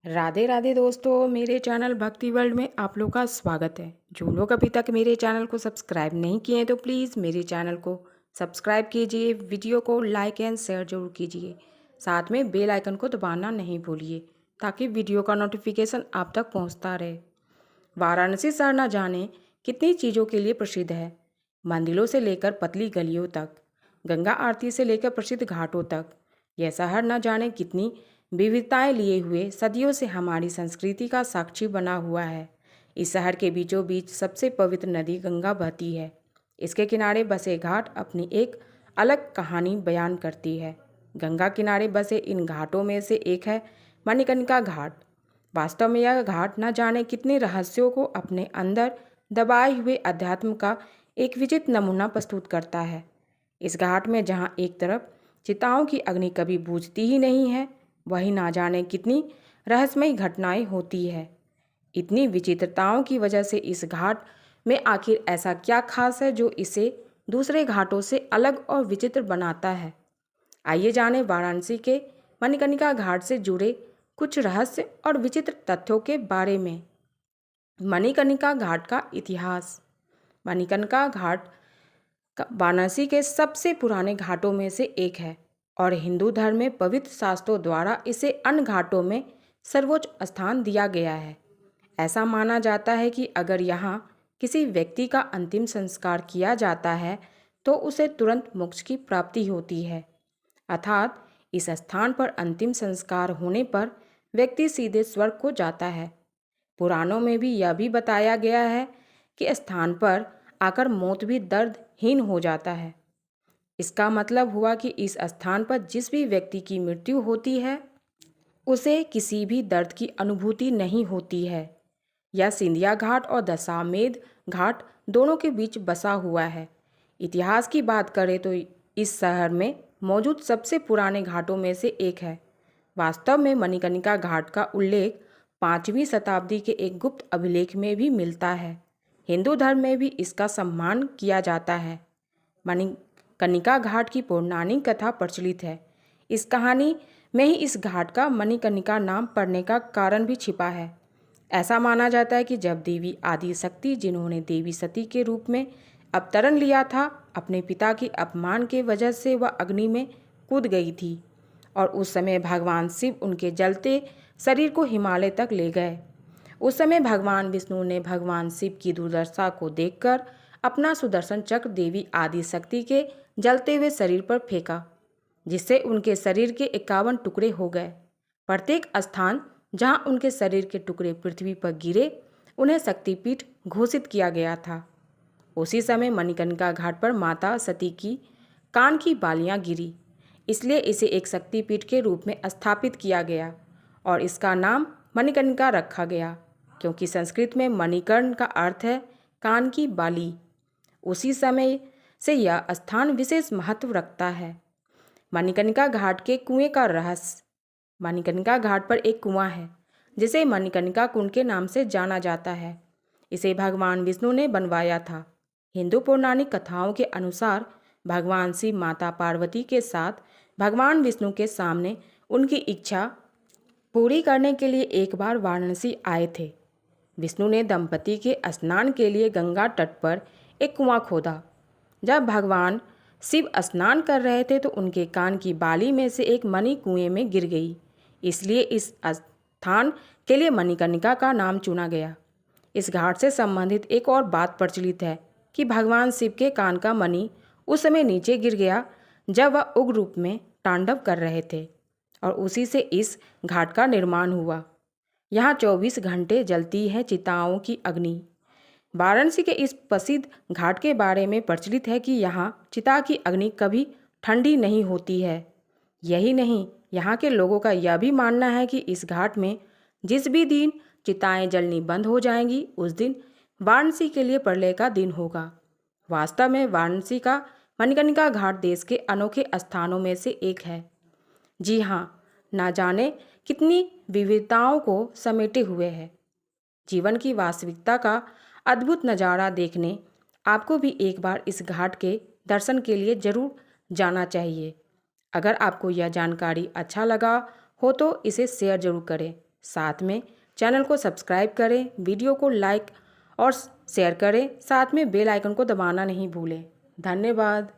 राधे राधे दोस्तों, मेरे चैनल भक्ति वर्ल्ड में आप लोग का स्वागत है। जो लोग अभी तक मेरे चैनल को सब्सक्राइब नहीं किए हैं तो प्लीज़ मेरे चैनल को सब्सक्राइब कीजिए, वीडियो को लाइक एंड शेयर जरूर कीजिए। साथ में बेल आइकन को दबाना नहीं भूलिए ताकि वीडियो का नोटिफिकेशन आप तक पहुंचता रहे। वाराणसी शहर न जाने कितनी चीज़ों के लिए प्रसिद्ध है। मंदिरों से लेकर पतली गलियों तक, गंगा आरती से लेकर प्रसिद्ध घाटों तक, यह शहर न जाने कितनी विविधताएं लिए हुए सदियों से हमारी संस्कृति का साक्षी बना हुआ है। इस शहर के बीचों बीच सबसे पवित्र नदी गंगा बहती है। इसके किनारे बसे घाट अपनी एक अलग कहानी बयान करती है। गंगा किनारे बसे इन घाटों में से एक है मणिकर्णिका घाट। वास्तव में यह घाट न जाने कितने रहस्यों को अपने अंदर दबाए हुए अध्यात्म का एक विचित्र नमूना प्रस्तुत करता है। इस घाट में जहाँ एक तरफ चिताओं की अग्नि कभी बुझती ही नहीं है, वही ना जाने कितनी रहस्यमयी घटनाएं होती है। इतनी विचित्रताओं की वजह से इस घाट में आखिर ऐसा क्या खास है जो इसे दूसरे घाटों से अलग और विचित्र बनाता है। आइए जानें वाराणसी के मणिकर्णिका घाट से जुड़े कुछ रहस्य और विचित्र तथ्यों के बारे में। मणिकर्णिका घाट का इतिहास। मणिकर्णिका घाट वाराणसी के सबसे पुराने घाटों में से एक है और हिंदू धर्म में पवित्र शास्त्रों द्वारा इसे अन्य घाटों में सर्वोच्च स्थान दिया गया है। ऐसा माना जाता है कि अगर यहाँ किसी व्यक्ति का अंतिम संस्कार किया जाता है तो उसे तुरंत मोक्ष की प्राप्ति होती है, अर्थात इस स्थान पर अंतिम संस्कार होने पर व्यक्ति सीधे स्वर्ग को जाता है। पुराणों में भी यह भी बताया गया है कि स्थान पर आकर मौत भी दर्दहीन हो जाता है। इसका मतलब हुआ कि इस स्थान पर जिस भी व्यक्ति की मृत्यु होती है उसे किसी भी दर्द की अनुभूति नहीं होती है। यह सिंधिया घाट और दशाश्वमेध घाट दोनों के बीच बसा हुआ है। इतिहास की बात करें तो इस शहर में मौजूद सबसे पुराने घाटों में से एक है। वास्तव में मणिकर्णिका घाट का उल्लेख 5वीं शताब्दी के एक गुप्त अभिलेख में भी मिलता है। हिंदू धर्म में भी इसका सम्मान किया जाता है। मणिकर्णिका घाट की पौराणिक कथा प्रचलित है। इस कहानी में ही इस घाट का मणिकर्णिका नाम पड़ने का कारण भी छिपा है। ऐसा माना जाता है कि जब देवी आदि शक्ति, जिन्होंने देवी सती के रूप में अवतरण लिया था, अपने पिता के अपमान के वजह से वह अग्नि में कूद गई थी और उस समय भगवान शिव उनके जलते शरीर को हिमालय तक ले गए। उस समय भगवान विष्णु ने भगवान शिव की दुर्दशा को देखकर अपना सुदर्शन चक्र देवी आदि शक्ति के जलते हुए शरीर पर फेंका, जिससे उनके शरीर के 51 टुकड़े हो गए। प्रत्येक स्थान जहां उनके शरीर के टुकड़े पृथ्वी पर गिरे उन्हें शक्तिपीठ घोषित किया गया था। उसी समय मणिकर्णिका घाट पर माता सती की कान की बालियां गिरी, इसलिए इसे एक शक्तिपीठ के रूप में स्थापित किया गया और इसका नाम मणिकर्णिका रखा गया, क्योंकि संस्कृत में मणिकर्ण का अर्थ है कान की बाली। उसी समय से यह स्थान विशेष महत्व रखता है। मणिकर्णिका घाट के कुएं का रहस्य। मणिकर्णिका घाट पर एक कुआं है जिसे मणिकर्णिका कुंड के नाम से जाना जाता है। इसे भगवान विष्णु ने बनवाया था। हिंदू पौराणिक कथाओं के अनुसार भगवान शिव माता पार्वती के साथ भगवान विष्णु के सामने उनकी इच्छा पूरी करने के लिए एक बार वाराणसी आए थे। विष्णु ने दंपति के स्नान के लिए गंगा तट पर एक कुआं खोदा। जब भगवान शिव स्नान कर रहे थे तो उनके कान की बाली में से एक मणि कुएं में गिर गई, इसलिए इस स्थान के लिए मणिकर्णिका का नाम चुना गया। इस घाट से संबंधित एक और बात प्रचलित है कि भगवान शिव के कान का मणि उस समय नीचे गिर गया जब वह उग्र रूप में तांडव कर रहे थे और उसी से इस घाट का निर्माण हुआ। यहाँ 24 घंटे जलती है चिताओं की अग्नि। वाराणसी के इस प्रसिद्ध घाट के बारे में प्रचलित है कि यहाँ चिता की अग्नि कभी ठंडी नहीं होती है। यही नहीं, यहाँ के लोगों का यह भी मानना है कि इस घाट में जिस भी दिन चिताएं जलनी बंद हो जाएंगी उस दिन वाराणसी के लिए प्रलय का दिन होगा। वास्तव में वाराणसी का मणिकर्णिका घाट देश के अनोखे स्थानों में से एक है। जी हाँ, ना जाने कितनी विविधताओं को समेटे हुए है। जीवन की वास्तविकता का अद्भुत नज़ारा देखने आपको भी एक बार इस घाट के दर्शन के लिए जरूर जाना चाहिए। अगर आपको यह जानकारी अच्छा लगा हो तो इसे शेयर जरूर करें। साथ में चैनल को सब्सक्राइब करें, वीडियो को लाइक और शेयर करें, साथ में बेल आइकन को दबाना नहीं भूलें। धन्यवाद।